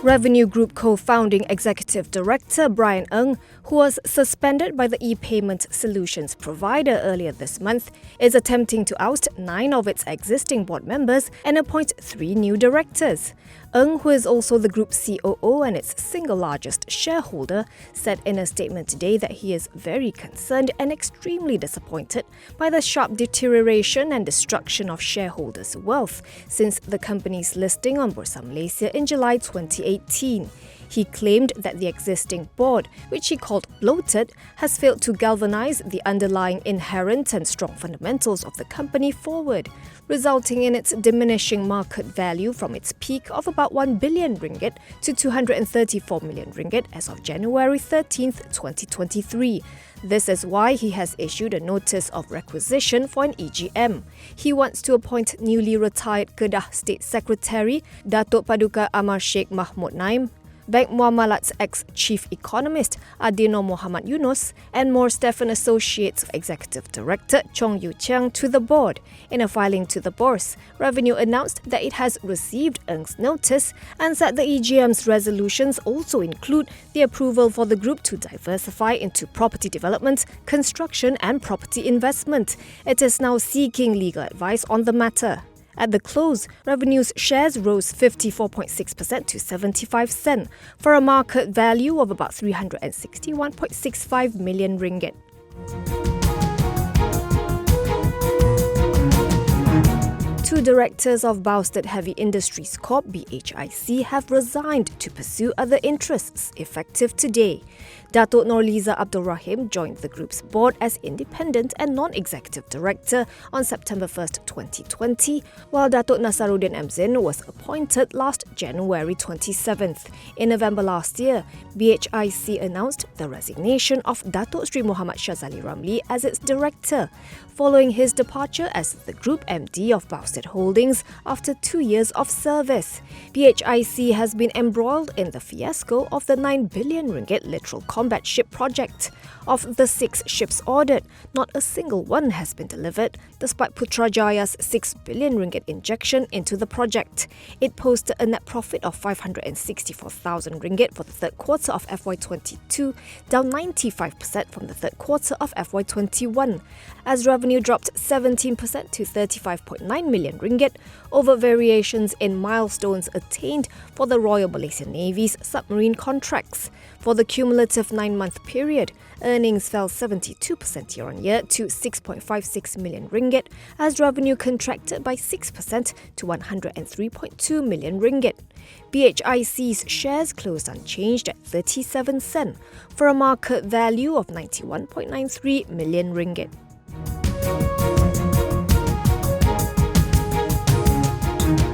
Revenue Group co-founding executive director Brian Ng, who was suspended by the e-payment solutions provider earlier this month, is attempting to oust 9 of its existing board members and appoint 3 new directors. Ng, who is also the group's COO and its single largest shareholder, said in a statement today that he is very concerned and extremely disappointed by the sharp deterioration and destruction of shareholders' wealth since the company's listing on Bursa Malaysia in July 2018. He claimed that the existing board, which he called bloated, has failed to galvanize the underlying inherent and strong fundamentals of the company forward, resulting in its diminishing market value from its peak of about 1 billion ringgit to 234 million ringgit as of January 13, 2023. This is why he has issued a notice of requisition for an EGM. He wants to appoint newly retired Kedah State Secretary Datuk Paduka Amar Sheikh Mahmud Naim, Bank Muamalat's ex-chief economist Dino Muhammad Yunus, and more staff and associates of Executive Director Chong Yu Cheang to the board. In a filing to the bourse, Revenue announced that it has received Ng's notice and said the EGM's resolutions also include the approval for the group to diversify into property development, construction and property investment. It is now seeking legal advice on the matter. At the close, Revenue's shares rose 54.6% to 75 sen for a market value of about 361.65 million ringgit. Two directors of Bousted Heavy Industries Corp (BHIC) have resigned to pursue other interests effective today. Datuk Norliza Abdul Rahim joined the group's board as independent and non-executive director on September 1, 2020, while Datuk Nasaruddin Mzin was appointed last January 27th. In November last year, BHIC announced the resignation of Datuk Sri Muhammad Shazali Ramli as its director, following his departure as the Group MD of Bousted Holdings after 2 years of service. BHIC has been embroiled in the fiasco of the 9 billion ringgit literal combat ship project. Of the 6 ships ordered, not a single one has been delivered, despite Putrajaya's 6 billion ringgit injection into the project. It posted a net profit of 564,000 ringgit for the third quarter of FY22, down 95% from the third quarter of FY21, as revenue dropped 17% to 35.9 million ringgit over variations in milestones attained for the Royal Malaysian Navy's submarine contracts. For the cumulative 9-month period, earnings fell 72% year-on-year to 6.56 million ringgit, as revenue contracted by 6% to 103.2 million ringgit. BHIC's shares closed unchanged at 37 sen for a market value of 91.93 million ringgit.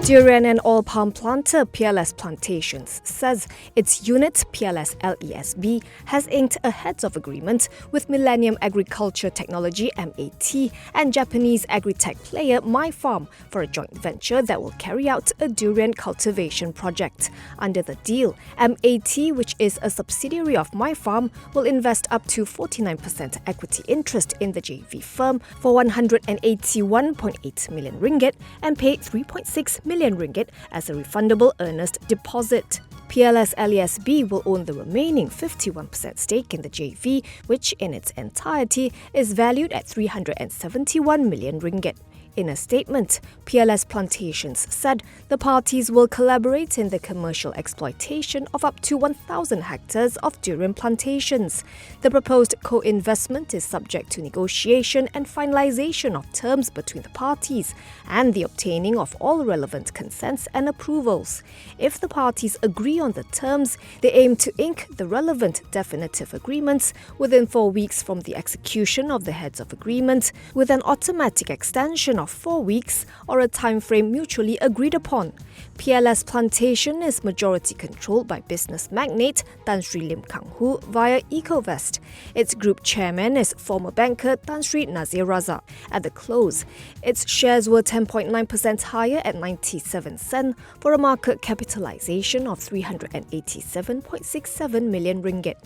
Durian and oil palm planter PLS Plantations says its unit PLS LESB has inked a heads of agreement with Millennium Agriculture Technology MAT and Japanese agri-tech player MyFarm for a joint venture that will carry out a durian cultivation project. Under the deal, MAT, which is a subsidiary of MyFarm, will invest up to 49% equity interest in the JV firm for 181.8 million ringgit and pay 3.6 million ringgit as a refundable earnest deposit. PLS LESB will own the remaining 51% stake in the JV, which in its entirety is valued at 371 million ringgit. In a statement, PLS Plantations said the parties will collaborate in the commercial exploitation of up to 1,000 hectares of durian plantations. The proposed co-investment is subject to negotiation and finalization of terms between the parties and the obtaining of all relevant consents and approvals. If the parties agree on the terms, they aim to ink the relevant definitive agreements within 4 weeks from the execution of the heads of agreement, with an automatic extension of 4 weeks or a time frame mutually agreed upon. PLS Plantation is majority controlled by business magnate Tan Sri Lim Kang Hu via Ecovest. Its group chairman is former banker Tan Sri Nazir Razak. At the close, its shares were 10.9% higher at 97 sen for a market capitalization of 387.67 million ringgit.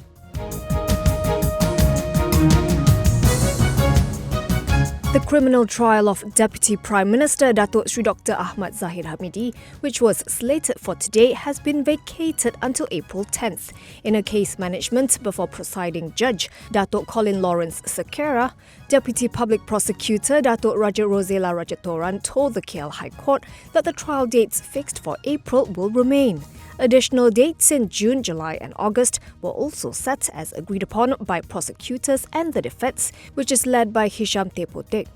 The criminal trial of Deputy Prime Minister Datuk Sri Dr. Ahmad Zahid Hamidi, which was slated for today, has been vacated until April 10th. In a case management before presiding judge Datuk Colin Lawrence Sekera, Deputy Public Prosecutor Datuk Raja Rosela Rajatoran told the KL High Court that the trial dates fixed for April will remain. Additional dates in June, July and August were also set as agreed upon by prosecutors and the defence, which is led by Hisham Tepotek.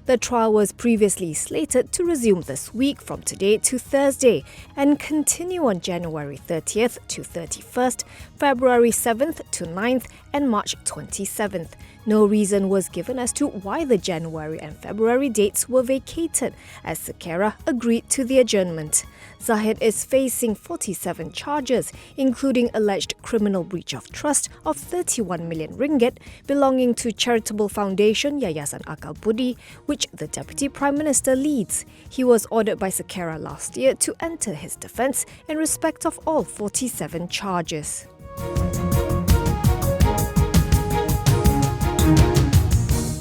The trial was previously slated to resume this week from today to Thursday and continue on January 30th to 31st, February 7th to 9th and March 27th. No reason was given as to why the January and February dates were vacated, as Sekera agreed to the adjournment. Zahid is facing 47 charges, including alleged criminal breach of trust of 31 million ringgit belonging to charitable foundation Yayasan Akal Budi, which the Deputy Prime Minister leads. He was ordered by Sekera last year to enter his defence in respect of all 47 charges.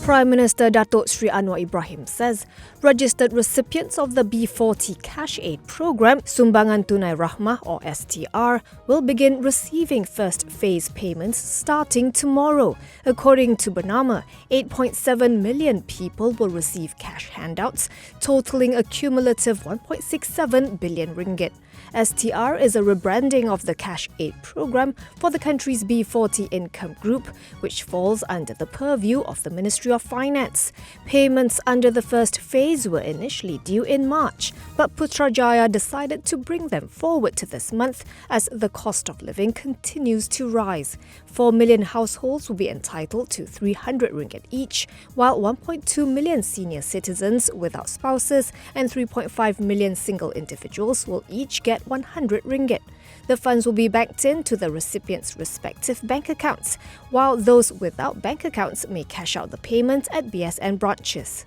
Prime Minister Datuk Sri Anwar Ibrahim says registered recipients of the B40 Cash Aid Programme, Sumbangan Tunai Rahmah or STR, will begin receiving first phase payments starting tomorrow. According to Bernama, 8.7 million people will receive cash handouts, totaling a cumulative 1.67 billion ringgit. STR is a rebranding of the Cash Aid Programme for the country's B40 income group, which falls under the purview of the Ministry of Finance. Payments under the first phase were initially due in March, but Putrajaya decided to bring them forward to this month as the cost of living continues to rise. 4 million households will be entitled to 300 ringgit each, while 1.2 million senior citizens without spouses and 3.5 million single individuals will each get 100 ringgit. The funds will be banked into the recipients' respective bank accounts, while those without bank accounts may cash out the payment at BSN branches.